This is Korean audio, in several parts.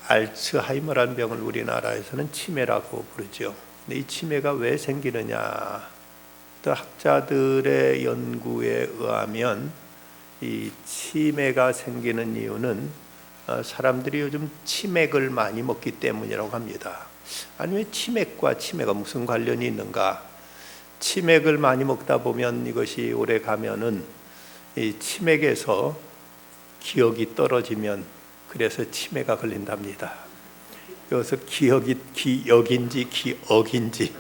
알츠하이머라는 병을 우리나라에서는 치매라고 부르죠. 근데 이 치매가 왜 생기느냐? 또 학자들의 연구에 의하면 이 치매가 생기는 이유는 사람들이 요즘 치맥을 많이 먹기 때문이라고 합니다. 아니면 치맥과 치매가 무슨 관련이 있는가? 치맥을 많이 먹다 보면 이것이 오래 가면은 이 치맥에서 기억이 떨어지면 그래서 치매가 걸린답니다. 여기서 기억인지 기억인지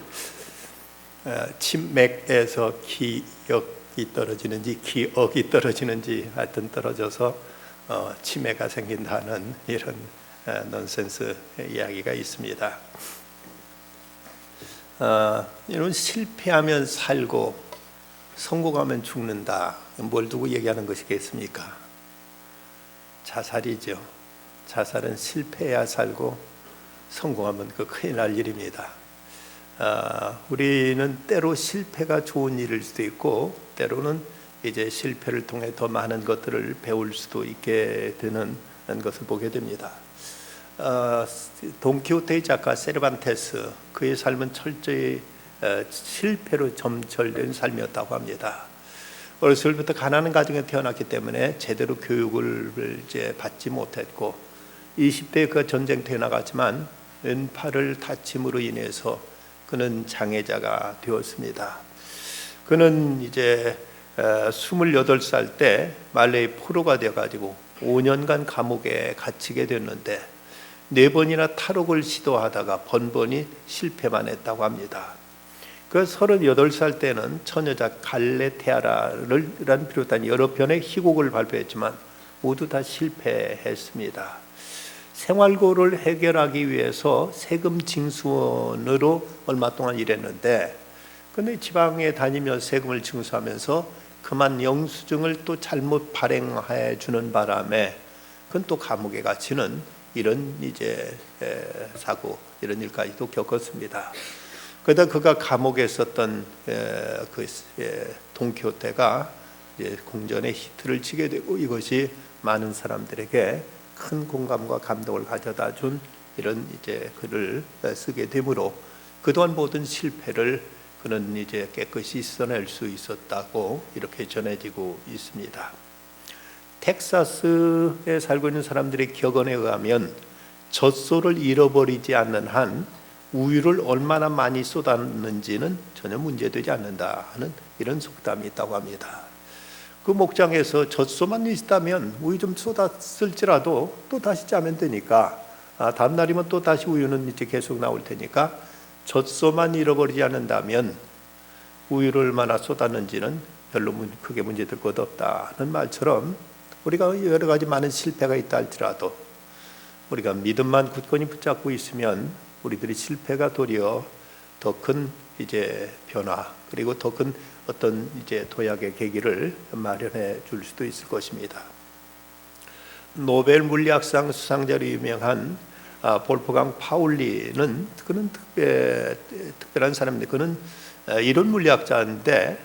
치맥에서 기억이 떨어지는지 기억이 떨어지는지 하여튼 떨어져서 치매가 생긴다는 이런 넌센스 이야기가 있습니다. 이런 실패하면 살고 성공하면 죽는다. 뭘 두고 얘기하는 것이겠습니까? 자살이죠. 자살은 실패해야 살고 성공하면 그 큰일 날 일입니다. 우리는 때로 실패가 좋은 일일 수도 있고 때로는 이제 실패를 통해 더 많은 것들을 배울 수도 있게 되는 것을 보게 됩니다. 돈키호테의 작가 세르반테스, 그의 삶은 철저히 실패로 점철된 삶이었다고 합니다. 어렸을 때부터 가난한 가정에 태어났기 때문에 제대로 교육을 이제 받지 못했고 20대에 그 전쟁터에 나갔지만 왼팔을 다침으로 인해서 그는 장애자가 되었습니다. 그는 이제 28살 때 말레이 포로가 되어가지고 5년간 감옥에 갇히게 됐는데 4번이나 탈옥을 시도하다가 번번이 실패만 했다고 합니다. 그 38살 때는 처녀자 갈레테아라를 비롯한 여러 편의 희곡을 발표했지만 모두 다 실패했습니다. 생활고를 해결하기 위해서 세금 징수원으로 얼마 동안 일했는데 근데 지방에 다니며 세금을 징수하면서 그만 영수증을 또 잘못 발행해 주는 바람에 그건 또 감옥에 갇히는 이런 이제 사고 이런 일까지도 겪었습니다. 그러다 그가 감옥에 있었던 돈키호테가 공전의 히트를 치게 되고 이것이 많은 사람들에게 큰 공감과 감동을 가져다 준 이런 이제 글을 쓰게 되므로 그동안 모든 실패를 그는 이제 깨끗이 씻어낼 수 있었다고 이렇게 전해지고 있습니다. 텍사스에 살고 있는 사람들의 격언에 의하면 젖소를 잃어버리지 않는 한 우유를 얼마나 많이 쏟았는지는 전혀 문제되지 않는다 하는 이런 속담이 있다고 합니다. 그 목장에서 젖소만 있다면 우유 좀 쏟았을지라도 또 다시 짜면 되니까 다음 날이면 또 다시 우유는 이제 계속 나올 테니까 젖소만 잃어버리지 않는다면 우유를 얼마나 쏟았는지는 별로 크게 문제될 것 없다는 말처럼 우리가 여러 가지 많은 실패가 있다 할지라도 우리가 믿음만 굳건히 붙잡고 있으면 우리들이 실패가 도리어 더 큰 이제 변화 그리고 더 큰 어떤 이제 도약의 계기를 마련해 줄 수도 있을 것입니다. 노벨 물리학상 수상자로 유명한 볼프강 파울리는 그는 특별한 사람인데 그는 이론 물리학자인데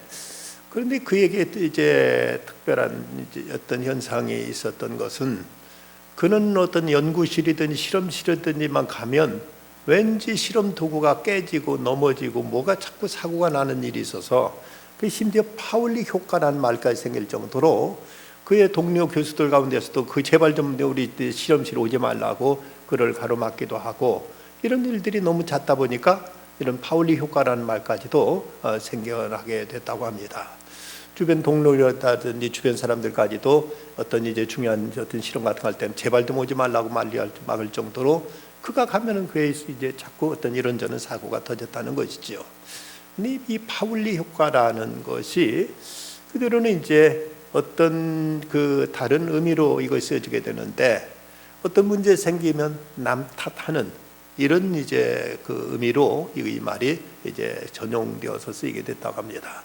그런데 그에게 이제 특별한 이제 어떤 현상이 있었던 것은 그는 어떤 연구실이든 실험실이든지만 가면 왠지 실험 도구가 깨지고 넘어지고 뭐가 자꾸 사고가 나는 일이 있어서 그 심지어 파울리 효과라는 말까지 생길 정도로 그의 동료 교수들 가운데서도 그 제발 좀 우리 실험실 오지 말라고 그를 가로막기도 하고 이런 일들이 너무 잦다 보니까 이런 파울리 효과라는 말까지도 생겨나게 됐다고 합니다. 주변 동료라든지 주변 사람들까지도 어떤 이제 중요한 어떤 실험 같은 거 할 때는 제발 좀 오지 말라고 막을 정도로 그가 가면은 그에 이제 자꾸 어떤 이런저런 사고가 터졌다는 것이죠. 근데 이 파울리 효과라는 것이 그대로는 이제 어떤 그 다른 의미로 이것이 쓰여지게 되는데 어떤 문제 생기면 남 탓하는 이런 이제 그 의미로 이 말이 이제 전용되어서 쓰이게 됐다고 합니다.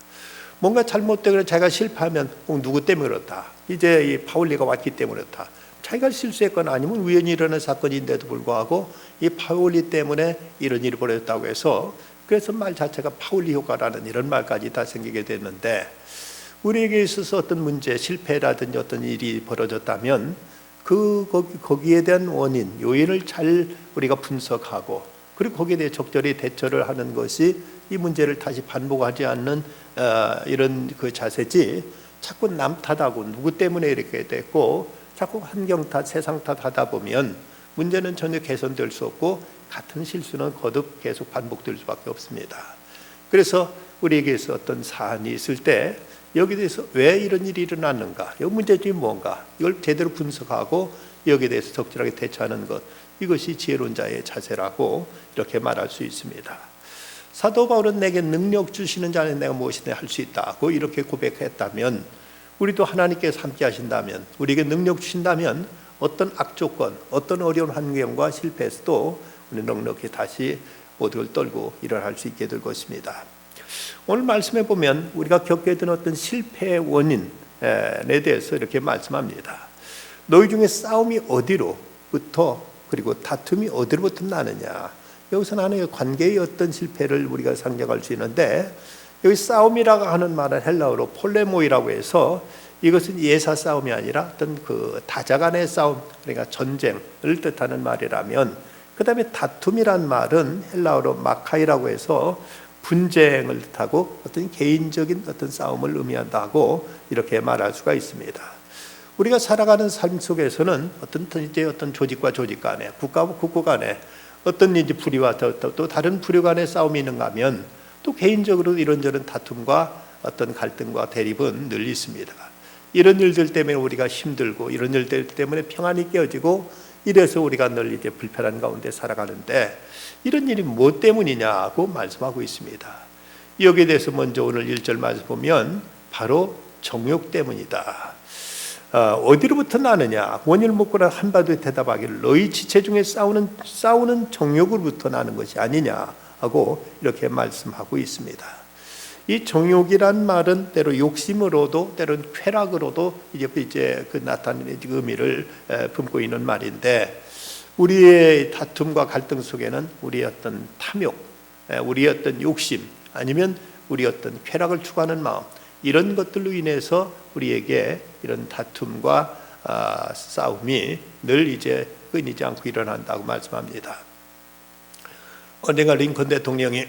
뭔가 잘못되거나 자기가 실패하면 누구 때문에 그렇다. 이제 이 파울리가 왔기 때문에 그렇다. 자기가 실수했거나 아니면 우연히 일어난 사건인데도 불구하고 이 파울리 때문에 이런 일이 벌어졌다고 해서 그래서 말 자체가 파울리 효과라는 이런 말까지 다 생기게 됐는데 우리에게 있어서 어떤 문제, 실패라든지 어떤 일이 벌어졌다면 거기에 대한 원인, 요인을 잘 우리가 분석하고 그리고 거기에 대해 적절히 대처를 하는 것이 이 문제를 다시 반복하지 않는 이런 그 자세지, 자꾸 남 탓하고 누구 때문에 이렇게 됐고 자꾸 환경 탓, 세상 탓 하다 보면 문제는 전혀 개선될 수 없고 같은 실수는 거듭 계속 반복될 수밖에 없습니다. 그래서 우리에게서 어떤 사안이 있을 때 여기에 대해서 왜 이런 일이 일어났는가, 이 문제점이 뭔가, 이걸 제대로 분석하고 여기에 대해서 적절하게 대처하는 것, 이것이 지혜론자의 자세라고 이렇게 말할 수 있습니다. 사도 바울은 내게 능력 주시는 자는 내가 무엇이든 할 수 있다고 이렇게 고백했다면, 우리도 하나님께서 함께 하신다면, 우리에게 능력 주신다면 어떤 악조건, 어떤 어려운 환경과 실패에서도 우리 넉넉히 다시 모든 걸 떨고 일어날 수 있게 될 것입니다. 오늘 말씀해 보면 우리가 겪게 된 어떤 실패의 원인에 대해서 이렇게 말씀합니다. 너희 중에 싸움이 어디로부터, 그리고 다툼이 어디로부터 나느냐. 여기서 하나님의 관계의 어떤 실패를 우리가 상정할 수 있는데, 여기 싸움이라고 하는 말은 헬라어로 폴레모이라고 해서 이것은 예사 싸움이 아니라 어떤 그 다자간의 싸움, 그러니까 전쟁을 뜻하는 말이라면, 그 다음에 다툼이란 말은 헬라어로 마카이라고 해서 분쟁을 뜻하고 어떤 개인적인 어떤 싸움을 의미한다고 이렇게 말할 수가 있습니다. 우리가 살아가는 삶 속에서는 어떤 조직과 조직 간에, 국가와 국가 간에 어떤 이제 부류와 또 다른 부류 간의 싸움이 있는가 하면, 또 개인적으로 이런저런 다툼과 어떤 갈등과 대립은 늘 있습니다. 이런 일들 때문에 우리가 힘들고, 이런 일들 때문에 평안이 깨어지고, 이래서 우리가 늘 이제 불편한 가운데 살아가는데, 이런 일이 무엇 때문이냐고 말씀하고 있습니다. 여기에 대해서 먼저 오늘 1절 말씀 보면 바로 정욕 때문이다. 어디로부터 나느냐? 원인을 묻고나 한바도 대답하기를 너희 지체 중에 싸우는 정욕으로부터 나는 것이 아니냐 하고 이렇게 말씀하고 있습니다. 이 정욕이란 말은 때로 욕심으로도, 때로는 쾌락으로도 이제 그 나타내는 의미를 품고 있는 말인데, 우리의 다툼과 갈등 속에는 우리의 어떤 탐욕, 우리의 어떤 욕심, 아니면 우리의 어떤 쾌락을 추구하는 마음, 이런 것들로 인해서 우리에게 이런 다툼과 싸움이 늘 이제 끊이지 않고 일어난다고 말씀합니다. 언젠가 링컨 대통령이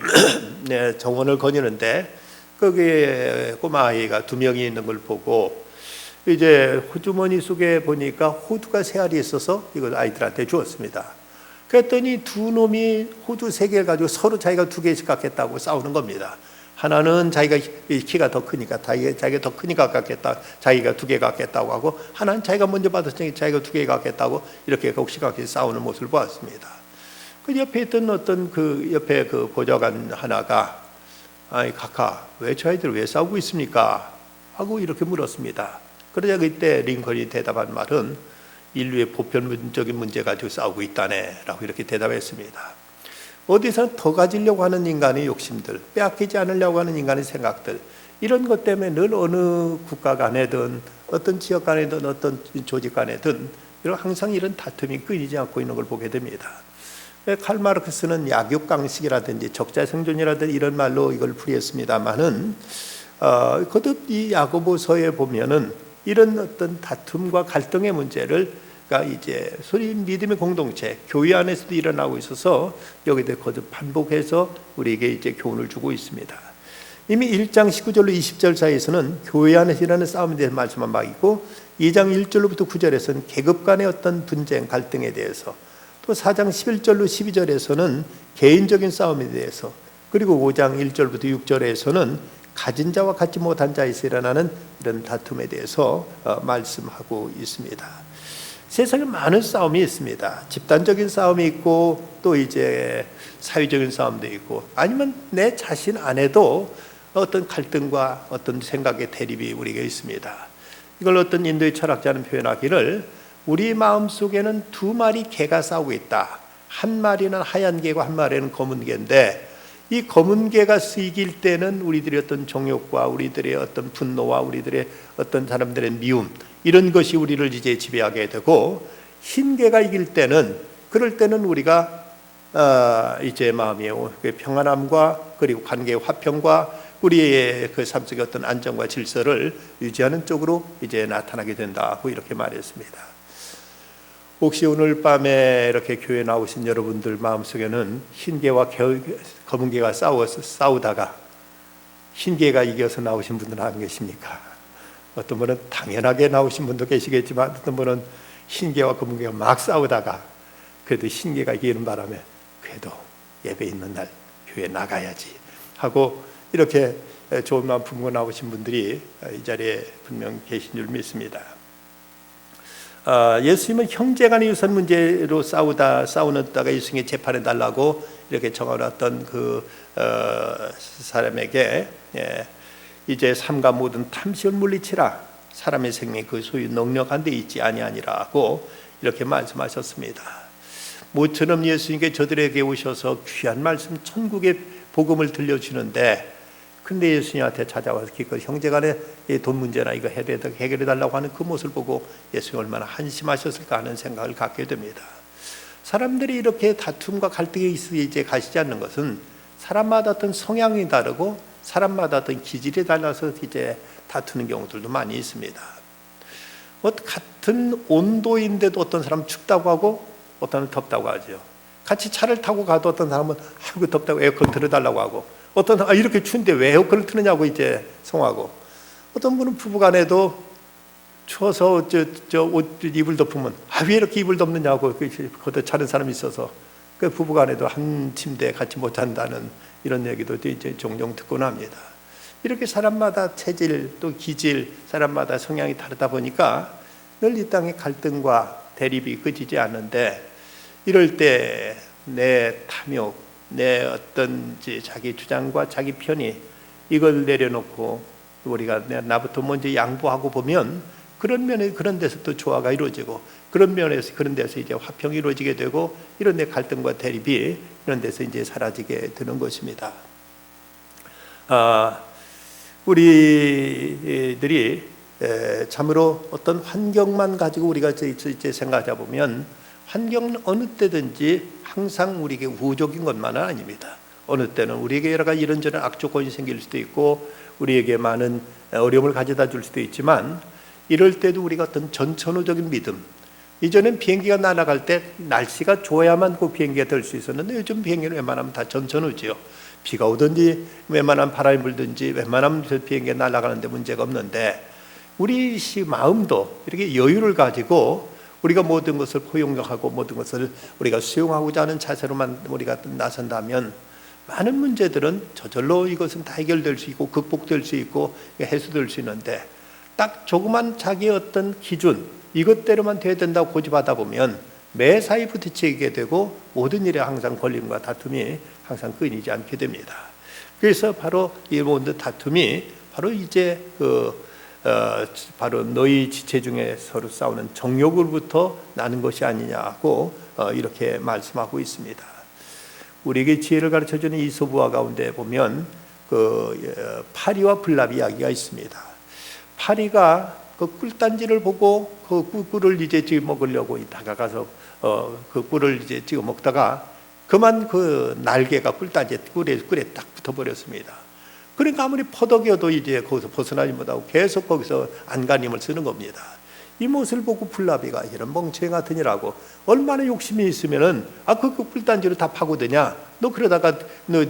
정원을 거니는데 거기에 꼬마 아이가 2명이 있는 걸 보고 이제 호주머니 속에 보니까 호두가 3알이 있어서 이걸 아이들한테 주었습니다. 그랬더니 두 놈이 호두 3개를 가지고 서로 자기가 2개씩 갖겠다고 싸우는 겁니다. 하나는 자기가 키가 더 크니까 자기가 더 크니까 갖겠다, 자기가 2개 갖겠다고 하고, 하나는 자기가 먼저 받았으니 자기가 2개 갖겠다고 이렇게 곡시각시 싸우는 모습을 보았습니다. 그 옆에 있던 어떤 그 옆에 그 보좌관 하나가 아이 카카, 왜 저 아이들 왜 싸우고 있습니까? 하고 이렇게 물었습니다. 그러자 그때 링컨이 대답한 말은 인류의 보편적인 문제 가지고 싸우고 있다네 라고 이렇게 대답했습니다. 어디서 더 가지려고 하는 인간의 욕심들, 빼앗기지 않으려고 하는 인간의 생각들, 이런 것 때문에 늘 어느 국가 간에든 어떤 지역 간에든 어떤 조직 간에든 항상 이런 다툼이 끊이지 않고 있는 걸 보게 됩니다. 칼 마르크스는 약육강식이라든지 적자생존이라든지 이런 말로 이걸 풀이했습니다만은 거듭 이 야고보서에 보면은 이런 어떤 다툼과 갈등의 문제를 이제 소위 믿음의 공동체, 교회 안에서도 일어나고 있어서 여기에 대해 거듭 반복해서 우리에게 이제 교훈을 주고 있습니다. 이미 1장 19절로 20절 사이에서는 교회 안에서 일어나는 싸움에 대해서 말씀한 바 있고, 2장 1절로부터 9절에서는 계급 간의 어떤 분쟁, 갈등에 대해서, 또 4장 11절로 12절에서는 개인적인 싸움에 대해서, 그리고 5장 1절부터 6절에서는 가진 자와 갖지 못한 자에서 일어나는 이런 다툼에 대해서 말씀하고 있습니다. 세상에 많은 싸움이 있습니다. 집단적인 싸움이 있고, 또 이제 사회적인 싸움도 있고, 아니면 내 자신 안에도 어떤 갈등과 어떤 생각의 대립이 우리에게 있습니다. 이걸 어떤 인도의 철학자는 표현하기를, 우리 마음속에는 2마리 개가 싸우고 있다. 한 마리는 하얀 개고 한 마리는 검은 개인데, 이 검은 개가 이길 때는 우리들의 어떤 정욕과 우리들의 어떤 분노와 우리들의 어떤 사람들의 미움, 이런 것이 우리를 이제 지배하게 되고, 흰 개가 이길 때는, 그럴 때는 우리가 이제 마음의 평안함과 그리고 관계의 화평과 우리의 그 삶 속의 어떤 안정과 질서를 유지하는 쪽으로 이제 나타나게 된다고 이렇게 말했습니다. 혹시 오늘 밤에 이렇게 교회 나오신 여러분들 마음속에는 흰개와 검은 개가 싸우다가 흰개가 이겨서 나오신 분들은 안 계십니까? 어떤 분은 당연하게 나오신 분도 계시겠지만 어떤 분은 흰개와 검은 개가 막 싸우다가 그래도 흰개가 이기는 바람에 그래도 예배 있는 날 교회 나가야지 하고 이렇게 좋은 마음 품고 나오신 분들이 이 자리에 분명 계신 줄 믿습니다. 예수님은 형제간의 유산 문제로 싸우는 다가 예수님의 재판해 달라고 이렇게 정해놨던 그 사람에게 이제 삼가 모든 탐심을 물리치라 사람의 생명이 그 소유 넉넉한 데 있지 아니하니라고 이렇게 말씀하셨습니다. 모처럼 예수님께 저들에게 오셔서 귀한 말씀 천국의 복음을 들려주는데 근데 예수님한테 찾아와서 기껏 형제간의 돈 문제나 이거 해결해 달라고 하는 그 모습을 보고 예수님이 얼마나 한심하셨을까 하는 생각을 갖게 됩니다. 사람들이 이렇게 다툼과 갈등이 이제 가시지 않는 것은 사람마다 어떤 성향이 다르고 사람마다 어떤 기질이 달라서 이제 다투는 경우들도 많이 있습니다. 같은 온도인데도 어떤 사람은 춥다고 하고 어떤 사람은 덥다고 하죠. 같이 차를 타고 가도 어떤 사람은 아이고 덥다고 에어컨 틀어달라고 하고 어떤 사람은 이렇게 추운데 왜 에어컨을 틀느냐고 이제 성하고 어떤 분은 부부간에도 추워서 옷 이불 덮으면 왜 이렇게 이불 덮느냐고 그것도 차는 사람이 있어서 그 부부간에도 한 침대에 같이 못 잔다는 이런 얘기도 이제 종종 듣곤 합니다. 이렇게 사람마다 체질 또 기질 사람마다 성향이 다르다 보니까 늘 이 땅의 갈등과 대립이 끊이지 않는데 이럴 때 내 탐욕 내 어떤 자기 주장과 자기 편의 이걸 내려놓고 우리가 나부터 먼저 양보하고 보면 그런 면에 그런 데서 또 조화가 이루어지고 그런 면에서 그런 데서 이제 화평이 이루어지게 되고 이런 데 갈등과 대립이 이런 데서 이제 사라지게 되는 것입니다. 우리들이 참으로 어떤 환경만 가지고 우리가 이제 생각하자 보면 환경은 어느 때든지 항상 우리에게 우호적인 것만은 아닙니다. 어느 때는 우리에게 여러 가지 이런저런 악조건이 생길 수도 있고 우리에게 많은 어려움을 가져다 줄 수도 있지만 이럴 때도 우리가 어떤 전천후적인 믿음 이전엔 비행기가 날아갈 때 날씨가 좋아야만 그 비행기가 될 수 있었는데 요즘 비행기는 웬만하면 다 전천후지요. 비가 오든지 웬만하면 바람이 불든지 웬만하면 비행기가 날아가는데 문제가 없는데 우리 마음도 이렇게 여유를 가지고 우리가 모든 것을 포용하고 모든 것을 우리가 수용하고자 하는 자세로만 우리가 나선다면 많은 문제들은 저절로 이것은 다 해결될 수 있고 극복될 수 있고 해소될 수 있는데 딱 조그만 자기의 어떤 기준 이것대로만 돼야 된다고 고집하다 보면 매사에 부딪히게 되고 모든 일에 항상 걸림과 다툼이 항상 끊이지 않게 됩니다. 그래서 바로 이 모든 다툼이 바로 이제 바로 너희 지체 중에 서로 싸우는 정욕으로부터 나는 것이 아니냐고 이렇게 말씀하고 있습니다. 우리에게 지혜를 가르쳐주는 이소부화 가운데 보면 파리와 불납 이야기가 있습니다. 파리가 그 꿀단지를 보고 그 꿀을 이제 찍어 먹으려고 다가가서 그 꿀을 이제 찍어 먹다가 그만 그 날개가 꿀단지 꿀에 딱 붙어버렸습니다. 그러니까 아무리 퍼덕여도 이제 거기서 벗어나지 못하고 계속 거기서 안간힘을 쓰는 겁니다. 이 모습을 보고 불나비가 이런 멍청이 같으니라고 얼마나 욕심이 있으면은 그 꿀단지로 다 파고드냐? 너 그러다가 너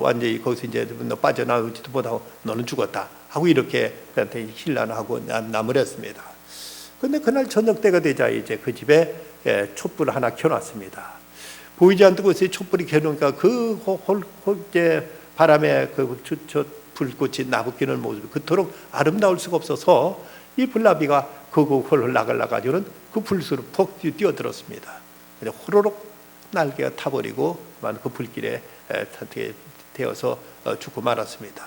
완전히 거기서 이제 너 빠져나오지도 못하고 너는 죽었다 하고 이렇게 그한테 힐난하고 남을 했습니다. 근데 그날 저녁 때가 되자 이제 그 집에 촛불 하나 켜놨습니다. 보이지 않는 곳에 촛불이 켜놓으니까 이제 바람에 저 불꽃이 나부끼는 모습이 그토록 아름다울 수가 없어서 이 불나비가 그거 홀홀 나가지고는 그 불수로 푹 뛰어들었습니다. 호로록 날개가 타버리고 그 불길에 되어서 죽고 말았습니다.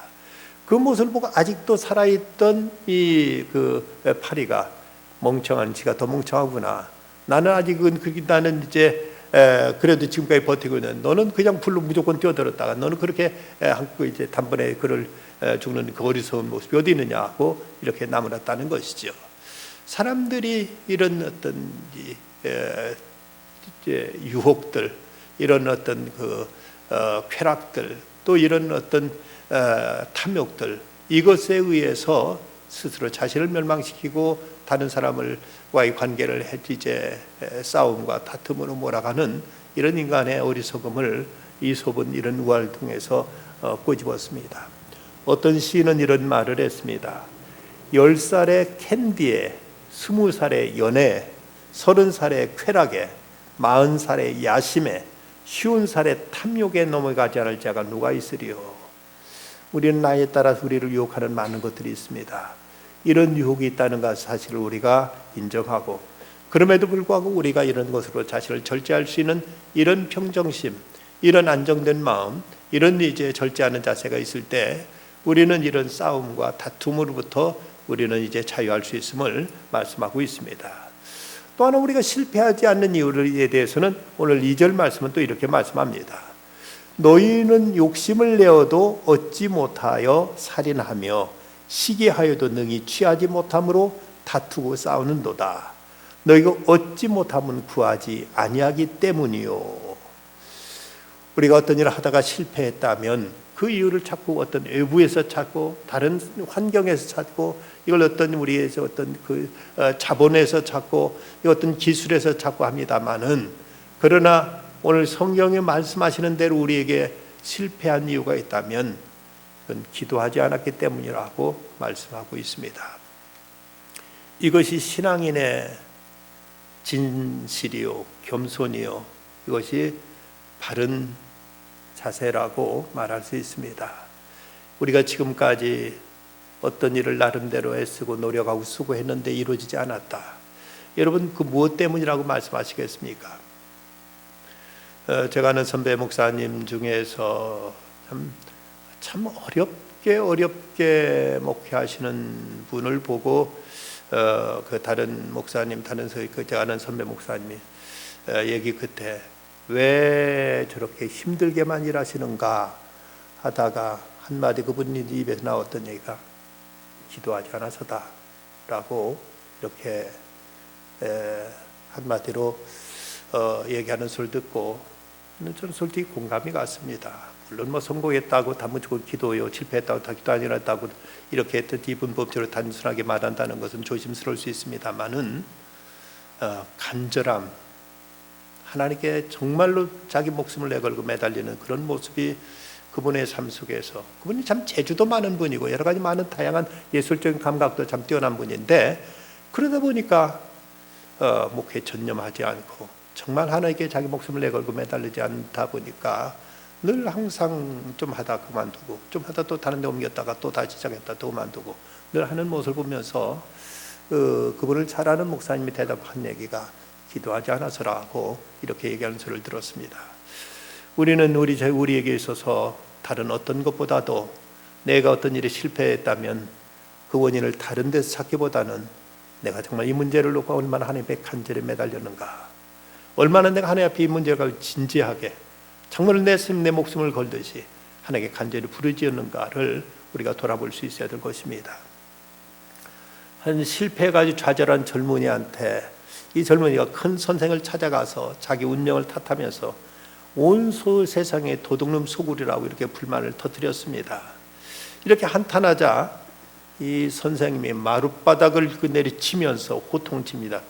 그 모습을 보고 아직도 살아있던 이 파리가 멍청한 지가 더 멍청하구나. 나는 아직은 나는 이제 그래도 지금까지 버티고 있는 너는 그냥 불로 무조건 뛰어들었다가 너는 그렇게 이제 단번에 그를 죽는 그 어리석은 모습이 어디 있느냐고 이렇게 나무랐다는 것이죠. 사람들이 이런 어떤 이제 유혹들, 이런 어떤 쾌락들, 또 이런 어떤 탐욕들 이것에 의해서 스스로 자신을 멸망시키고 다른 사람과의 관계를 이제 싸움과 다툼으로 몰아가는 이런 인간의 어리석음을 이솝은 이런 우화를 통해서 꼬집었습니다. 어떤 시인은 이런 말을 했습니다. 10살의 캔디에, 20살의 연애, 30살의 쾌락에, 40살의 야심에, 50살의 탐욕에 넘어가지 않을 자가 누가 있으리요. 우리는 나이에 따라서 우리를 유혹하는 많은 것들이 있습니다. 이런 유혹이 있다는 것 사실을 우리가 인정하고, 그럼에도 불구하고 우리가 이런 것으로 자신을 절제할 수 있는 이런 평정심, 이런 안정된 마음, 이런 이제 절제하는 자세가 있을 때 우리는 이런 싸움과 다툼으로부터 우리는 이제 자유할 수 있음을 말씀하고 있습니다. 또 하나 우리가 실패하지 않는 이유에 대해서는 오늘 2절 말씀은 또 이렇게 말씀합니다. 너희는 욕심을 내어도 얻지 못하여 살인하며 시기하여도 능히 취하지 못함으로 다투고 싸우는도다. 너희가 얻지 못하면 구하지 아니하기 때문이요. 우리가 어떤 일을 하다가 실패했다면 그 이유를 찾고 어떤 외부에서 찾고 다른 환경에서 찾고 이걸 어떤 우리의 어떤 그 자본에서 찾고 어떤 기술에서 찾고 합니다만은, 그러나 오늘 성경에 말씀하시는 대로 우리에게 실패한 이유가 있다면 그건 기도하지 않았기 때문이라고 말씀하고 있습니다. 이것이 신앙인의 진실이요 겸손이요 이것이 바른 자세라고 말할 수 있습니다. 우리가 지금까지 어떤 일을 나름대로 애쓰고 노력하고 수고했는데 이루어지지 않았다. 여러분 그 무엇 때문이라고 말씀하시겠습니까? 제가 아는 선배 목사님 중에서 참 어렵게 목회하시는 분을 보고 그 다른 목사님, 제가 아는 선배 목사님이 얘기 끝에 왜 저렇게 힘들게만 일하시는가 하다가 한마디 그분 입에서 나왔던 얘기가 기도하지 않아서다 라고 이렇게 한마디로 얘기하는 소리를 듣고 저는 솔직히 공감이 갔습니다. 물론 뭐 성공했다고 다 무조건 기도요, 실패했다고 다 기도 아니었다고 이렇게 했던 이분법적으로 단순하게 말한다는 것은 조심스러울 수 있습니다만은 간절함, 하나님께 정말로 자기 목숨을 내걸고 매달리는 그런 모습이 그분의 삶 속에서, 그분이 참 재주도 많은 분이고 여러 가지 많은 다양한 예술적인 감각도 참 뛰어난 분인데, 그러다 보니까 목회에 전념하지 않고 정말 하나님께 자기 목숨을 내걸고 매달리지 않다 보니까 늘 항상 좀 하다 그만두고 좀 하다 또 다른 데 옮겼다가 또 다시 시작했다 또 그만두고 늘 하는 모습을 보면서 그분을 잘 아는 목사님이 대답한 얘기가 기도하지 않아서라고 이렇게 얘기하는 소리를 들었습니다. 우리는 우리에게 있어서 다른 어떤 것보다도 내가 어떤 일에 실패했다면 그 원인을 다른 데서 찾기보다는 내가 정말 이 문제를 놓고 얼마나 하나님의 간절히 매달렸는가, 얼마나 내가 하나님 앞에 이 문제를 진지하게 정말 내 목숨을 걸듯이 하나님께 간절히 부르짖었는가를 우리가 돌아볼 수 있어야 될 것입니다. 한 실패해가지고 좌절한 젊은이한테 이 젊은이가 큰 선생을 찾아가서 자기 운명을 탓하면서 온 세상에 도둑놈 소굴이라고 이렇게 불만을 터뜨렸습니다. 이렇게 한탄하자 이 선생님이 마룻바닥을 내리치면서 호통칩니다.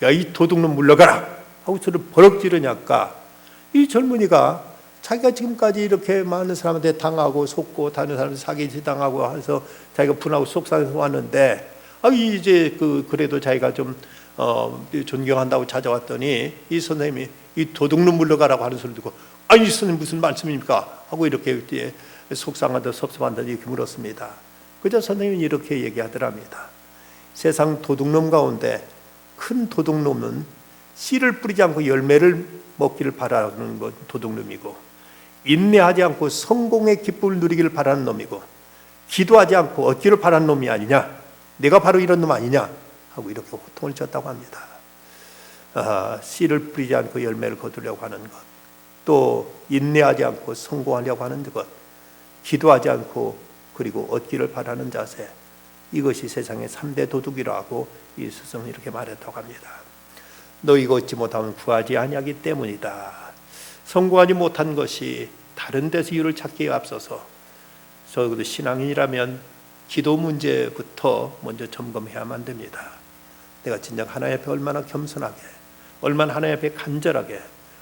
야, 이 도둑놈 물러가라 하고 저를 버럭 지르니까 이 젊은이가 자기가 지금까지 이렇게 많은 사람한테 당하고 속고 다른 사람한테 사기 당하고 해서 자기가 분하고 속상해서 왔는데, 이제 그래도 자기가 좀 존경한다고 찾아왔더니 이 선생님이 이 도둑놈 물러가라고 하는 소리 듣고, 아니 선생님 무슨 말씀입니까? 하고 이렇게 속상하다 섭섭한다 이렇게 물었습니다. 그저 선생님이 이렇게 얘기하더랍니다. 세상 도둑놈 가운데 큰 도둑놈은 씨를 뿌리지 않고 열매를 먹기를 바라는 것 도둑놈이고, 인내하지 않고 성공의 기쁨을 누리기를 바라는 놈이고, 기도하지 않고 얻기를 바라는 놈이 아니냐, 내가 바로 이런 놈 아니냐 하고 이렇게 호통을 쳤다고 합니다. 씨를 뿌리지 않고 열매를 거두려고 하는 것, 또 인내하지 않고 성공하려고 하는 것, 기도하지 않고 그리고 얻기를 바라는 자세, 이것이 세상의 3대 도둑이라고 이 스승은 이렇게 말했다고 합니다. 너희가 얻지 못하면 구하지 아니하기 때문이다. 성공하지 못한 것이 다른 데서 이유를 찾기에 앞서서 적어도 신앙인이라면 기도 문제부터 먼저 점검해야만 됩니다. 내가 진정 하나님 앞에 얼마나 겸손하게, 얼마나 하나님 앞에 간절하게,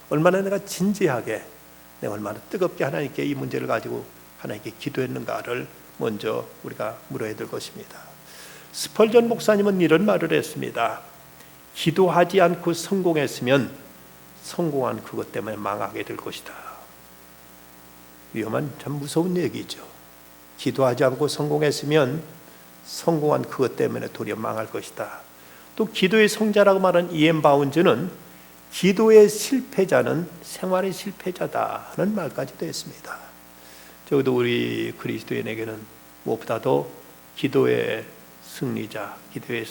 얼마나 내가 진지하게, 내가 얼마나 뜨겁게 하나님께 이 문제를 가지고 하나님께 기도했는가를 먼저 우리가 물어야 될 것입니다. 스펄전 목사님은 이런 말을 했습니다. 기도하지 않고 성공했으면 성공한 그것 때문에 망하게 될 것이다. 위험한, 참 무서운 얘기죠. 기도하지 않고 성공했으면 성공한 그것 때문에 도리어 망할 것이다. 또 기도의 성자라고 말한 이엠 바운즈는 기도의 실패자는 생활의 실패자다는 말까지도 했습니다. 적어도 우리 그리스도인에게는 무엇보다도 기도의 승리자, 기도에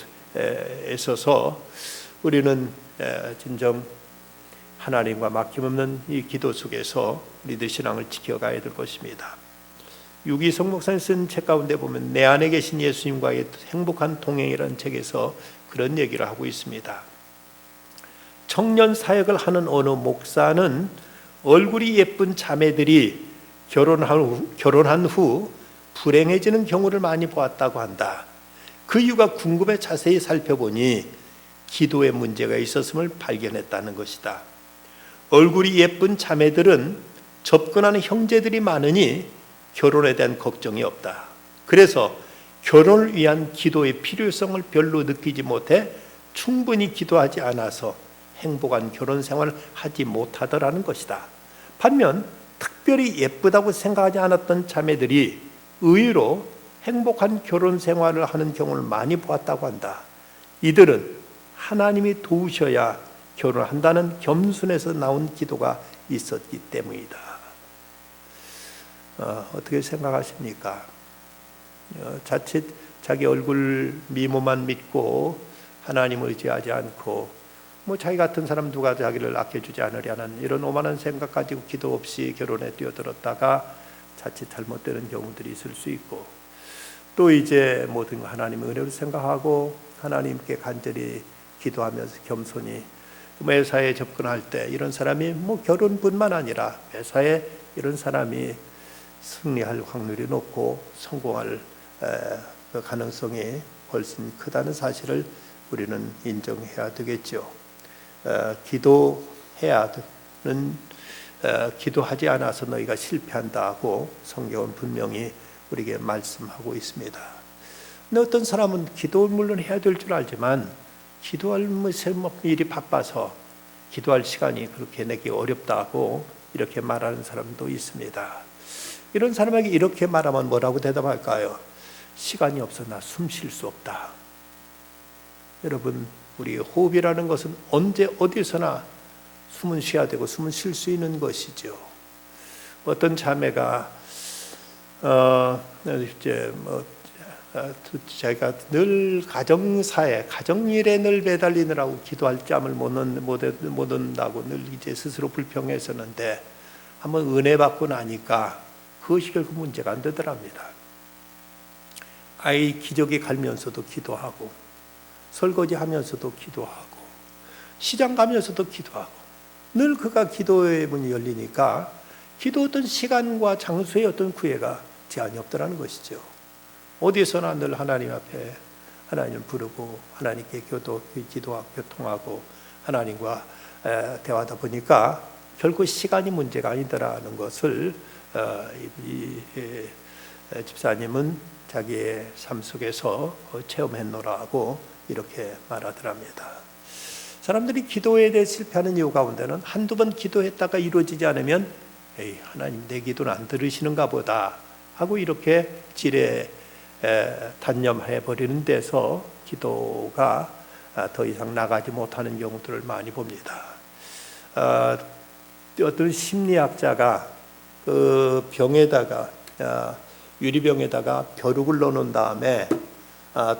있어서 우리는 진정 하나님과 막힘없는 이 기도 속에서 우리들 신앙을 지켜가야 될 것입니다. 유기성 목사님 쓴 책 가운데 보면 내 안에 계신 예수님과의 행복한 동행이라는 책에서 그런 얘기를 하고 있습니다. 청년 사역을 하는 어느 목사는 얼굴이 예쁜 자매들이 결혼한 후 불행해지는 경우를 많이 보았다고 한다. 그 이유가 궁금해 자세히 살펴보니 기도에 문제가 있었음을 발견했다는 것이다. 얼굴이 예쁜 자매들은 접근하는 형제들이 많으니 결혼에 대한 걱정이 없다. 그래서 결혼을 위한 기도의 필요성을 별로 느끼지 못해 충분히 기도하지 않아서 행복한 결혼 생활을 하지 못하더라는 것이다. 반면 특별히 예쁘다고 생각하지 않았던 자매들이 의외로 행복한 결혼 생활을 하는 경우를 많이 보았다고 한다. 이들은 하나님이 도우셔야 결혼한다는 겸손에서 나온 기도가 있었기 때문이다. 어떻게 생각하십니까? 자칫 자기 얼굴 미모만 믿고 하나님을 의지하지 않고 자기 같은 사람 누가 자기를 아껴주지 않으려는 이런 오만한 생각 가지고 기도 없이 결혼에 뛰어들었다가 자칫 잘못되는 경우들이 있을 수 있고, 또 이제 모든 거 하나님의 은혜로 생각하고 하나님께 간절히 기도하면서 겸손히 매사에 접근할 때 이런 사람이 결혼뿐만 아니라 매사에 이런 사람이 승리할 확률이 높고 성공할 그 가능성이 훨씬 크다는 사실을 우리는 인정해야 되겠죠. 기도하지 않아서 너희가 실패한다고 성경은 분명히 우리에게 말씀하고 있습니다. 근데 어떤 사람은 기도를 물론 해야 될 줄 알지만 기도할 일이 바빠서 기도할 시간이 그렇게 내기 어렵다고 이렇게 말하는 사람도 있습니다. 이런 사람에게 이렇게 말하면 뭐라고 대답할까요? 시간이 없어 나 숨 쉴 수 없다. 여러분, 우리 호흡이라는 것은 언제 어디서나 숨은 쉬어야 되고 숨은 쉴 수 있는 것이죠. 어떤 자매가 제가 늘 가정일에 늘 매달리느라고 기도할 잠을 못 온다고 늘 이제 스스로 불평했었는데 한번 은혜 받고 나니까 그것이 결국 문제가 안 되더랍니다. 아이 기저귀 갈면서도 기도하고, 설거지하면서도 기도하고, 시장 가면서도 기도하고, 늘 그가 기도의 문이 열리니까 기도 어떤 시간과 장소의 어떤 구애가 제한이 없더라는 것이죠. 어디서나 늘 하나님 앞에 하나님을 부르고 하나님께 기도하고 교통하고 하나님과 대화하다 보니까 결코 시간이 문제가 아니더라는 것을 이 집사님은 자기의 삶 속에서 체험했노라고 이렇게 말하더랍니다. 사람들이 기도에 대해 실패하는 이유 가운데는 한두 번 기도했다가 이루어지지 않으면 에이, 하나님 내 기도는 안 들으시는가 보다 하고 이렇게 지레 단념해 버리는 데서 기도가 더 이상 나가지 못하는 경우들을 많이 봅니다. 어떤 심리학자가 그 병에다가 유리병에다가 벼룩을 넣어놓은 다음에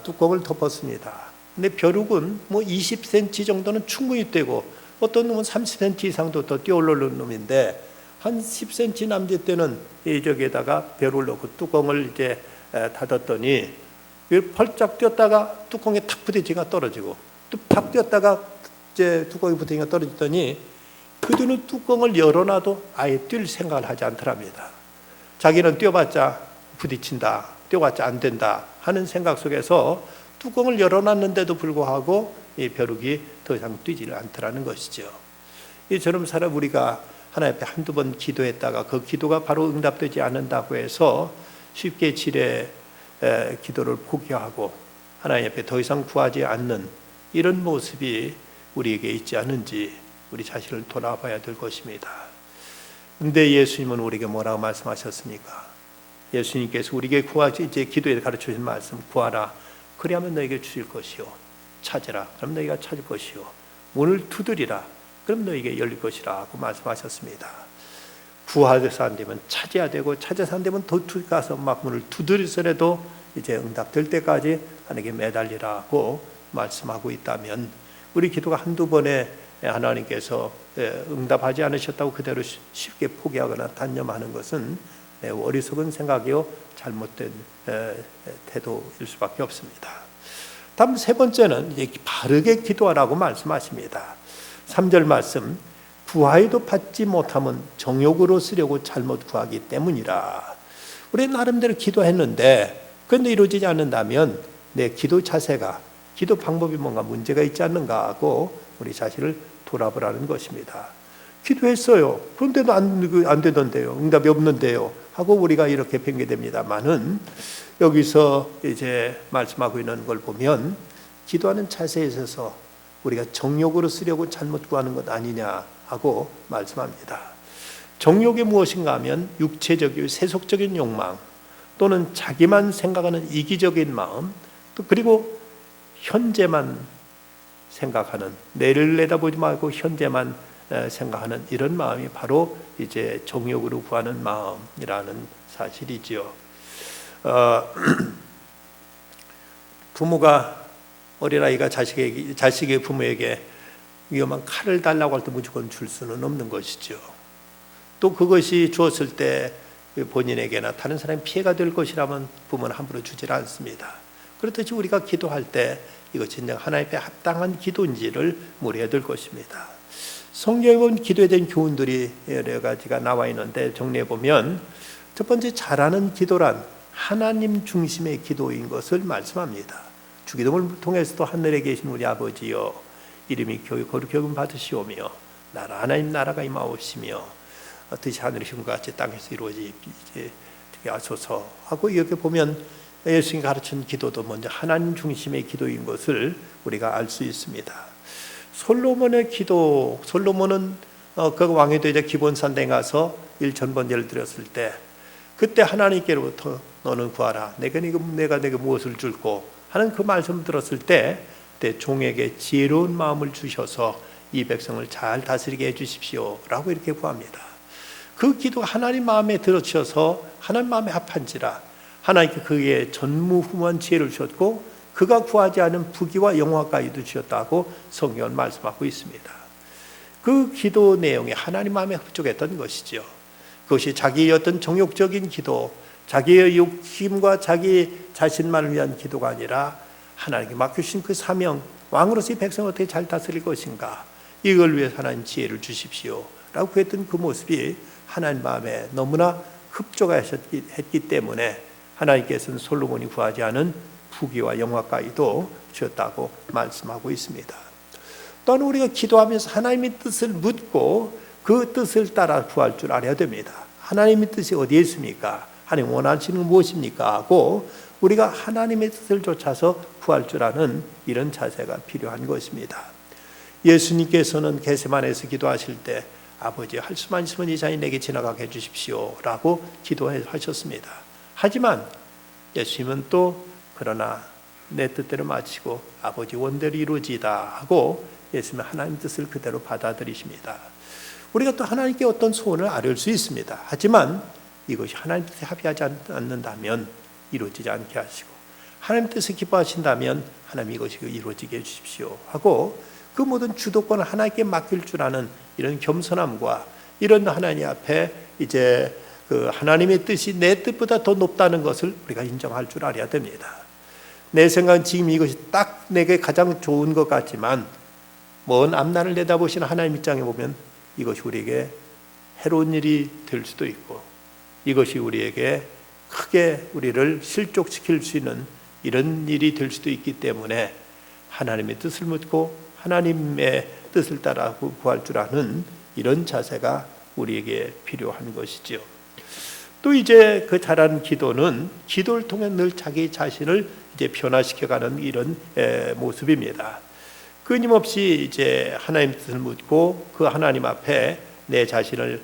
뚜껑을 덮었습니다. 근데 벼룩은 20cm 정도는 충분히 떼고 어떤 놈은 30cm 이상도 더 띄어올르는 놈인데 한 10cm 남짓 때는 저기에다가 벼룩을 넣고 뚜껑을 이제 닫았더니 펄쩍 뛰었다가 뚜껑에 탁 부딪히니까 떨어지고 또 탁 뛰었다가 이제 뚜껑에 부딪히니까 떨어지더니 그들은 뚜껑을 열어놔도 아예 뛸 생각을 하지 않더랍니다. 자기는 뛰어봤자 부딪힌다, 뛰어왔지 안 된다 하는 생각 속에서 뚜껑을 열어놨는데도 불구하고 이 벼룩이 더 이상 뛰지를 않더라는 것이죠. 이처럼 사람 우리가 하나님 앞에 한두 번 기도했다가 그 기도가 바로 응답되지 않는다고 해서 쉽게 지레 기도를 포기하고 하나님 앞에 더 이상 구하지 않는 이런 모습이 우리에게 있지 않은지 우리 자신을 돌아봐야 될 것입니다. 근데 예수님은 우리에게 뭐라고 말씀하셨습니까? 예수님께서 우리에게 이제 기도에 가르쳐 주신 말씀, 구하라 그리하면 너에게 주실 것이요, 찾으라 그럼 너희가 찾을 것이요, 문을 두드리라 그럼 너에게 열릴 것이라고 말씀하셨습니다. 구하여서 안 되면 찾아야 되고, 찾아서 안 되면 더 가서 막 문을 두드리서라도 이제 응답될 때까지 하나님께 매달리라고 말씀하고 있다면, 우리 기도가 한두 번에 하나님께서 응답하지 않으셨다고 그대로 쉽게 포기하거나 단념하는 것은 매우 어리석은 생각이요 잘못된 태도일 수밖에 없습니다. 다음 세 번째는 이제 바르게 기도하라고 말씀하십니다. 3절 말씀, 구하여도 받지 못하면 정욕으로 쓰려고 잘못 구하기 때문이라. 우리 나름대로 기도했는데 그런데 이루어지지 않는다면 내 기도 자세가, 기도 방법이 뭔가 문제가 있지 않는가 하고 우리 자신을 돌아보라는 것입니다. 기도했어요. 그런데도 안 되던데요. 응답이 없는데요. 하고 우리가 이렇게 핑계댑니다만은, 여기서 이제 말씀하고 있는 걸 보면 기도하는 자세에 있어서 우리가 정욕으로 쓰려고 잘못 구하는 것 아니냐 하고 말씀합니다. 정욕이 무엇인가 하면 육체적이고 세속적인 욕망, 또는 자기만 생각하는 이기적인 마음, 또 그리고 현재만 생각하는, 내를 내다보지 말고 현재만 생각하는 이런 마음이 바로 이제 정욕으로 구하는 마음이라는 사실이지요. 부모가, 어린아이가 자식의 부모에게 위험한 칼을 달라고 할 때 무조건 줄 수는 없는 것이죠. 또 그것이 주었을 때 본인에게나 다른 사람이 피해가 될 것이라면 부모는 함부로 주질 않습니다. 그렇듯이 우리가 기도할 때 이것이 진정 하나님 앞에 합당한 기도인지를 물어야 될 것입니다. 성경에 보면 기도에 대한 교훈들이 여러 가지가 나와 있는데, 정리해 보면 첫 번째, 잘하는 기도란 하나님 중심의 기도인 것을 말씀합니다. 주기도문을 통해서도 하늘에 계신 우리 아버지여 이름이 거룩히 여김 받으시오며 하나님 나라가 임하옵시며 뜻이 하늘에서 것 같이 땅에서 이루어지게 하소서 하고, 이렇게 보면 예수님이 가르친 기도도 먼저 하나님 중심의 기도인 것을 우리가 알 수 있습니다. 솔로몬의 기도, 솔로몬은 그 왕이 되자 기본산당에 가서 일천번제를 드렸을 때, 그때 하나님께로부터 너는 구하라, 내가 내게 무엇을 줄고 하는 그 말씀을 들었을 때, 그때 종에게 지혜로운 마음을 주셔서 이 백성을 잘 다스리게 해주십시오 라고 이렇게 구합니다. 그 기도가 하나님 마음에 들어쳐서 하나님 마음에 합한지라 하나님께 그에 전무후무한 지혜를 주셨고 그가 구하지 않은 부귀와 영화까지도 주셨다고 성경은 말씀하고 있습니다. 그 기도 내용이 하나님 마음에 흡족했던 것이죠. 그것이 자기의 어떤 정욕적인 기도, 자기의 욕심과 자기 자신만을 위한 기도가 아니라 하나님께 맡겨주신 그 사명, 왕으로서 이 백성을 어떻게 잘 다스릴 것인가, 이걸 위해서 하나님 지혜를 주십시오 라고 했던 그 모습이 하나님 마음에 너무나 흡족하셨기 때문에 하나님께서는 솔로몬이 구하지 않은 부귀와 영화까지도 주셨다고 말씀하고 있습니다. 또한 우리가 기도하면서 하나님의 뜻을 묻고 그 뜻을 따라 구할 줄 알아야 됩니다. 하나님의 뜻이 어디에 있습니까? 하나님 원하시는 건 무엇입니까? 하고 우리가 하나님의 뜻을 쫓아서 구할 줄 아는 이런 자세가 필요한 것입니다. 예수님께서는 겟세마네에서 기도하실 때 아버지, 할 수만 있으면 이 잔이 내게 지나가게 해주십시오 라고 기도하셨습니다. 하지만 예수님은 또 그러나 내 뜻대로 마치고 아버지 원대로 이루어지다 하고 예수님은 하나님 뜻을 그대로 받아들이십니다. 우리가 또 하나님께 어떤 소원을 아뢰을 수 있습니다. 하지만 이것이 하나님 뜻에 합의하지 않는다면 이루어지지 않게 하시고, 하나님 뜻을 기뻐하신다면 하나님 이것이 이루어지게 해주십시오 하고 그 모든 주도권을 하나님께 맡길 줄 아는 이런 겸손함과 이런 하나님 앞에 이제 그 하나님의 뜻이 내 뜻보다 더 높다는 것을 우리가 인정할 줄 알아야 됩니다. 내 생각은 지금 이것이 딱 내게 가장 좋은 것 같지만 먼 앞날을 내다보시는 하나님 입장에 보면 이것이 우리에게 해로운 일이 될 수도 있고 이것이 우리에게 크게 우리를 실족시킬 수 있는 이런 일이 될 수도 있기 때문에 하나님의 뜻을 묻고 하나님의 뜻을 따라 구할 줄 아는 이런 자세가 우리에게 필요한 것이지요. 또 이제 그 잘하는 기도는 기도를 통해 늘 자기 자신을 이제 변화시켜가는 이런 모습입니다. 끊임없이 이제 하나님 뜻을 묻고 그 하나님 앞에 내 자신을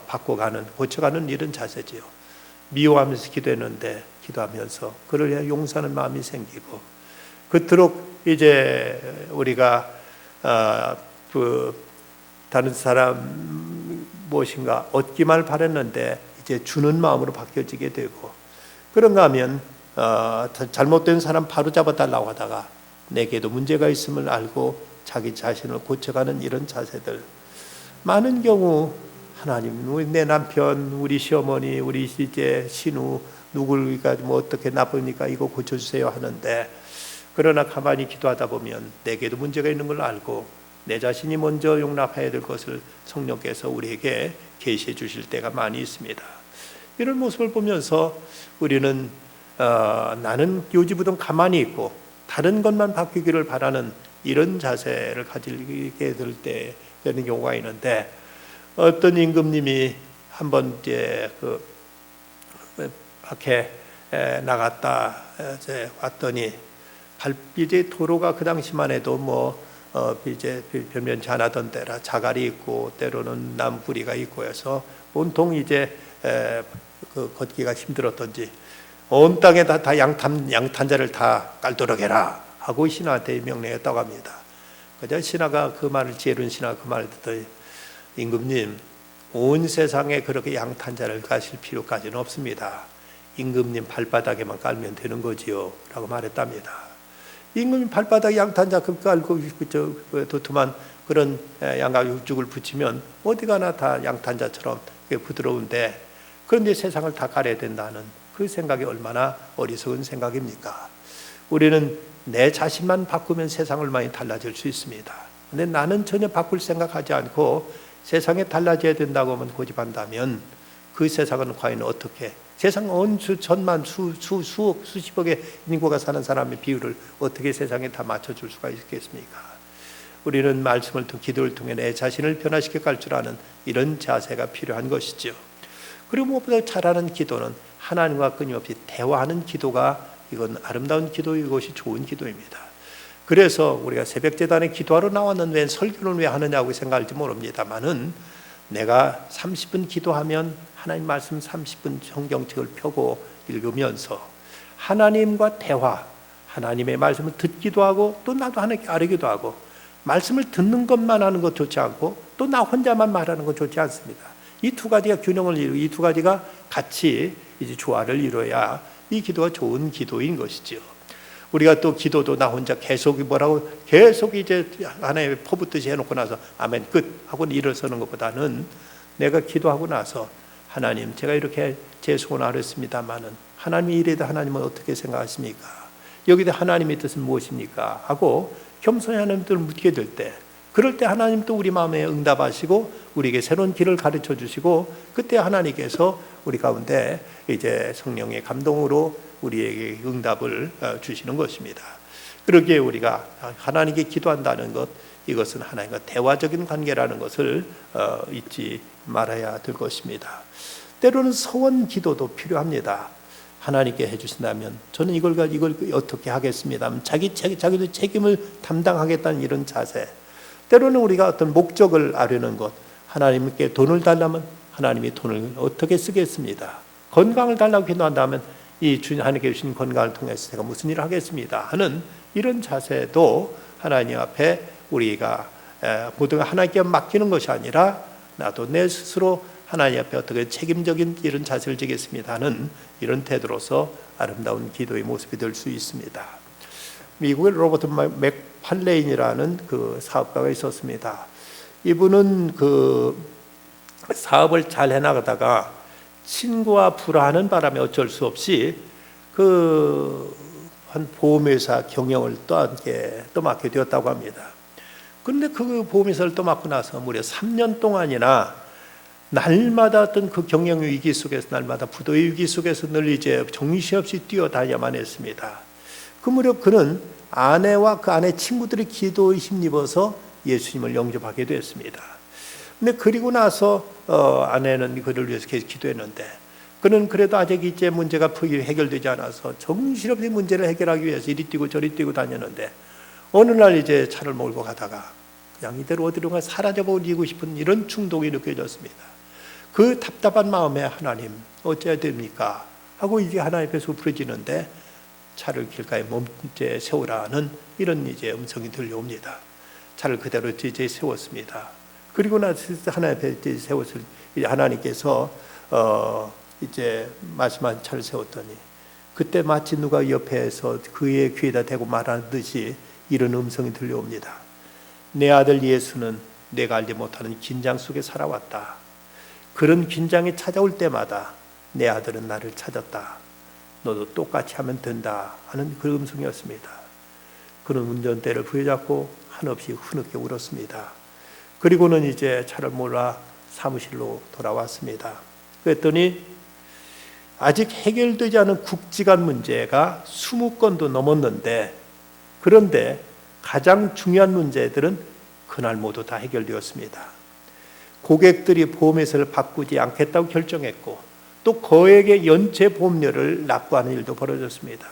바꿔가는, 고쳐가는 이런 자세지요. 미워하면서 기도했는데 기도하면서 그를 위해 용서하는 마음이 생기고, 그토록 이제 우리가 다른 사람 무엇인가 얻기만 바랬는데 이제 주는 마음으로 바뀌어지게 되고, 그런가 하면 잘못된 사람 바로 잡아달라고 하다가 내게도 문제가 있음을 알고 자기 자신을 고쳐가는 이런 자세들, 많은 경우 하나님, 내 남편, 우리 시어머니, 우리 이제 신우 누굴가 뭐 어떻게 나쁘니까 이거 고쳐주세요 하는데, 그러나 가만히 기도하다 보면 내게도 문제가 있는 걸 알고 내 자신이 먼저 용납해야 될 것을 성령께서 우리에게 계시해 주실 때가 많이 있습니다. 이런 모습을 보면서 우리는 나는 요지부동 가만히 있고 다른 것만 바뀌기를 바라는 이런 자세를 가지게 될 때 되는 경우가 있는데, 어떤 임금님이 한번 이제 그 밖에 나갔다 이제 왔더니 이제 도로가 그 당시만 해도 뭐 이제 변변치 않았던 때라 자갈이 있고 때로는 나무뿌리가 있고 해서 온통 이제 그 걷기가 힘들었던지 온 땅에다 다 양탄자를 다 깔도록 해라 하고 신하한테 명령했다고 합니다. 그저 신하가 그 말을, 지혜로운 신하가 그 말을 듣더니, 임금님, 온 세상에 그렇게 양탄자를 가실 필요까지는 없습니다. 임금님 발바닥에만 깔면 되는 거지요 라고 말했답니다. 임금님 발바닥에 양탄자 깔고 도톰한 그런 양가 육죽을 붙이면 어디 가나 다 양탄자처럼 부드러운데, 그런데 세상을 다 가려야 된다는 그 생각이 얼마나 어리석은 생각입니까? 우리는 내 자신만 바꾸면 세상을 많이 달라질 수 있습니다. 근데 나는 전혀 바꿀 생각하지 않고 세상에 달라져야 된다고 하면 고집한다면 그 세상은 과연 어떻게, 세상 온 천만 수억 수십억의 인구가 사는 사람의 비율을 어떻게 세상에 다 맞춰줄 수가 있겠습니까? 우리는 말씀을 통해 기도를 통해 내 자신을 변화시켜 갈 줄 아는 이런 자세가 필요한 것이죠. 그리고 무엇보다 잘하는 기도는 하나님과 끊임없이 대화하는 기도가, 이건 아름다운 기도, 이것이 좋은 기도입니다. 그래서 우리가 새벽재단에 기도하러 나왔는데 왜 설교를 왜 하느냐고 생각할지 모릅니다만은, 내가 30분 기도하면 하나님 말씀 30분 성경책을 펴고 읽으면서 하나님과 대화, 하나님의 말씀을 듣기도 하고 또 나도 하나님께 아뢰기도 하고, 말씀을 듣는 것만 하는 것 좋지 않고 또 나 혼자만 말하는 것 좋지 않습니다. 이 두 가지가 균형을 이루고 이 두 가지가 같이 이제 조화를 이루어야 이 기도가 좋은 기도인 것이죠. 우리가 또 기도도 나 혼자 계속 뭐라고 계속 이제 하나님의 퍼붓듯이 해놓고 나서 아멘 끝 하고 일어서는 것보다는, 내가 기도하고 나서 하나님, 제가 이렇게 제 소원을 하랬습니다마는 하나님이 이래도 하나님은 어떻게 생각하십니까? 여기다 하나님의 뜻은 무엇입니까? 하고 겸손히 하나님을 묻게 될 때, 그럴 때 하나님 또 우리 마음에 응답하시고 우리에게 새로운 길을 가르쳐 주시고, 그때 하나님께서 우리 가운데 이제 성령의 감동으로 우리에게 응답을 주시는 것입니다. 그러기에 우리가 하나님께 기도한다는 것, 이것은 하나님과 대화적인 관계라는 것을 잊지 말아야 될 것입니다. 때로는 서원 기도도 필요합니다. 하나님께 해주신다면 저는 이걸 어떻게 하겠습니다. 자기도 책임을 담당하겠다는 이런 자세. 때로는 우리가 어떤 목적을 아려는 것, 하나님께 돈을 달라면 하나님이 돈을 어떻게 쓰겠습니다. 건강을 달라고 기도한다면 이 하나님께 주신 건강을 통해서 제가 무슨 일을 하겠습니다 하는 이런 자세도 하나님 앞에 우리가 모두가 하나님께 맡기는 것이 아니라, 나도 내 스스로 하나님 앞에 어떻게 책임적인 이런 자세를 지겠습니다 하는 이런 태도로서 아름다운 기도의 모습이 될 수 있습니다. 미국의 로버트 맥팔레인이라는 그 사업가가 있었습니다. 이분은 그 사업을 잘 해나가다가 친구와 불화하는 바람에 어쩔 수 없이 한 보험회사 경영을 떠맡게 되었다고 합니다. 그런데 그 보험회사를 떠맡고 나서 무려 3년 동안이나 날마다 어떤 그 경영 위기 속에서, 날마다 부도의 위기 속에서 늘 이제 정신없이 뛰어다녀만 했습니다. 그 무렵 그는 아내와 그 아내 친구들의 기도에 힘입어서 예수님을 영접하게 됐습니다. 근데 그리고 나서 아내는 그를 위해서 계속 기도했는데, 그는 그래도 아직 이제 문제가 해결되지 않아서 정신없이 문제를 해결하기 위해서 이리 뛰고 저리 뛰고 다녔는데, 어느 날 이제 차를 몰고 가다가 그냥 이대로 어디론가 사라져버리고 싶은 이런 충동이 느껴졌습니다. 그 답답한 마음에 하나님 어찌해야 됩니까? 하고 이제 하나님 앞에서 부르짖는데, 차를 길가에 멈춰 세우라는 이런 이제 음성이 들려옵니다. 차를 그대로 이제 세웠습니다. 그리고 나서 하나님 앞에 세웠을 이제 하나님께서 이제 말씀한 차를 세웠더니, 그때 마치 누가 옆에서 그의 귀에다 대고 말하는 듯이 이런 음성이 들려옵니다. 내 아들 예수는 내가 알지 못하는 긴장 속에 살아왔다. 그런 긴장이 찾아올 때마다 내 아들은 나를 찾았다. 너도 똑같이 하면 된다 하는 그 음성이었습니다. 그는 운전대를 부여잡고 한없이 흐느껴 울었습니다. 그리고는 이제 차를 몰아 사무실로 돌아왔습니다. 그랬더니 아직 해결되지 않은 국지관 문제가 20건도 넘었는데, 그런데 가장 중요한 문제들은 그날 모두 다 해결되었습니다. 고객들이 보험회사를 바꾸지 않겠다고 결정했고, 또 거액의 연체 보험료를 납부하는 일도 벌어졌습니다.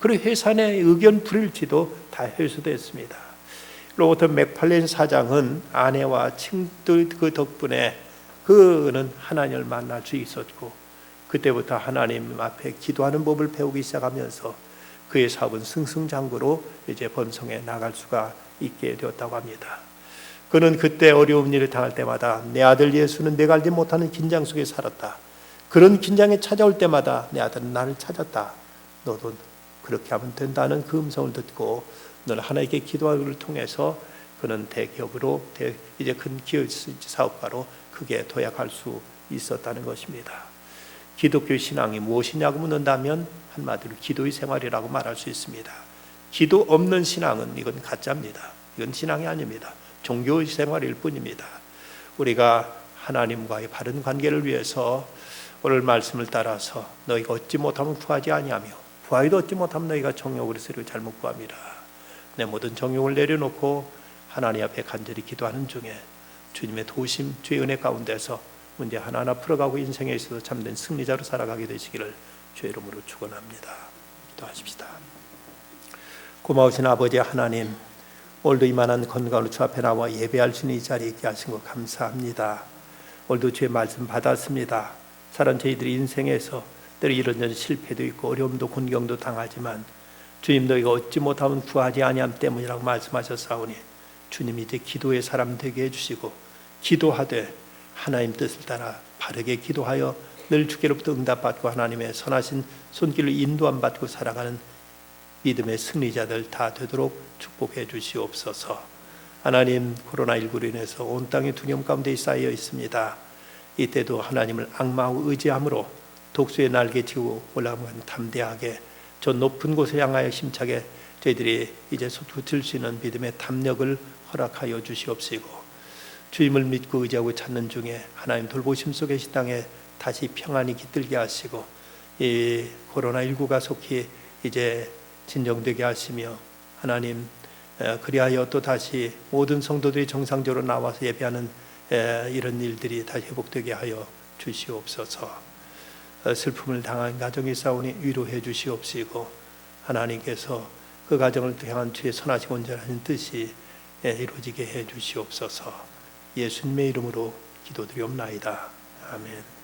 그리고 회사 내 의견 불일치도 다 해소됐습니다. 로버트 맥팔린 사장은 아내와 친구들 그 덕분에 그는 하나님을 만날 수 있었고, 그때부터 하나님 앞에 기도하는 법을 배우기 시작하면서 그의 사업은 승승장구로 이제 번성해 나갈 수가 있게 되었다고 합니다. 그는 그때 어려운 일을 당할 때마다 내 아들 예수는 내가 알지 못하는 긴장 속에 살았다. 그런 긴장이 찾아올 때마다 내 아들은 나를 찾았다. 너도 그렇게 하면 된다는 그 음성을 듣고 늘 하나님께 기도하기를 통해서 그는 대기업으로 이제 큰 기업 사업가로 크게 도약할 수 있었다는 것입니다. 기독교 신앙이 무엇이냐고 묻는다면 한마디로 기도의 생활이라고 말할 수 있습니다. 기도 없는 신앙은 이건 가짜입니다. 이건 신앙이 아닙니다. 종교의 생활일 뿐입니다. 우리가 하나님과의 바른 관계를 위해서 오늘 말씀을 따라서 너희가 얻지 못하면 구하지 아니하며 구하기도 얻지 못하면 너희가 정욕을 쓰려 잘못 구합니다. 내 모든 정욕을 내려놓고 하나님 앞에 간절히 기도하는 중에 주님의 도우심, 주의 은혜 가운데서 문제 하나하나 풀어가고 인생에 있어서 참된 승리자로 살아가게 되시기를 주의 이름으로 축원합니다. 기도하십시다. 고마우신 아버지 하나님, 오늘도 이만한 건강으로 주 앞에 나와 예배할 수 있는 이 자리에 있게 하신 것 감사합니다. 오늘도 주의 말씀 받았습니다. 사람 저희들이 인생에서 때로 이런저런 실패도 있고 어려움도 곤경도 당하지만 주님 너희가 얻지 못하면 구하지 아니함 때문이라고 말씀하셨사오니 주님 이제 기도의 사람 되게 해주시고 기도하되 하나님 뜻을 따라 바르게 기도하여 늘 주께로부터 응답받고 하나님의 선하신 손길을 인도함 받고 살아가는 믿음의 승리자들 다 되도록 축복해 주시옵소서. 하나님, 코로나19로 인해서 온 땅이 두려움 가운데 쌓여 있습니다. 이때도 하나님을 앙망하고 의지함으로 독수의 날개 지고 올라가면 담대하게 저 높은 곳을 향하여 힘차게 저희들이 이제 붙을 수 있는 믿음의 담력을 허락하여 주시옵시고, 주님을 믿고 의지하고 찾는 중에 하나님 돌보심 속에 이 땅에 다시 평안히 깃들게 하시고 이 코로나19가 속히 이제 진정되게 하시며 하나님 그리하여 또 다시 모든 성도들이 정상적으로 나와서 예배하는 이런 일들이 다시 회복되게 하여 주시옵소서. 슬픔을 당한 가정이 싸우니 위로해 주시옵시고 하나님께서 그 가정을 향한 주의 선하시고 온전하신 뜻이 이루어지게 해 주시옵소서. 예수님의 이름으로 기도드리옵나이다. 아멘.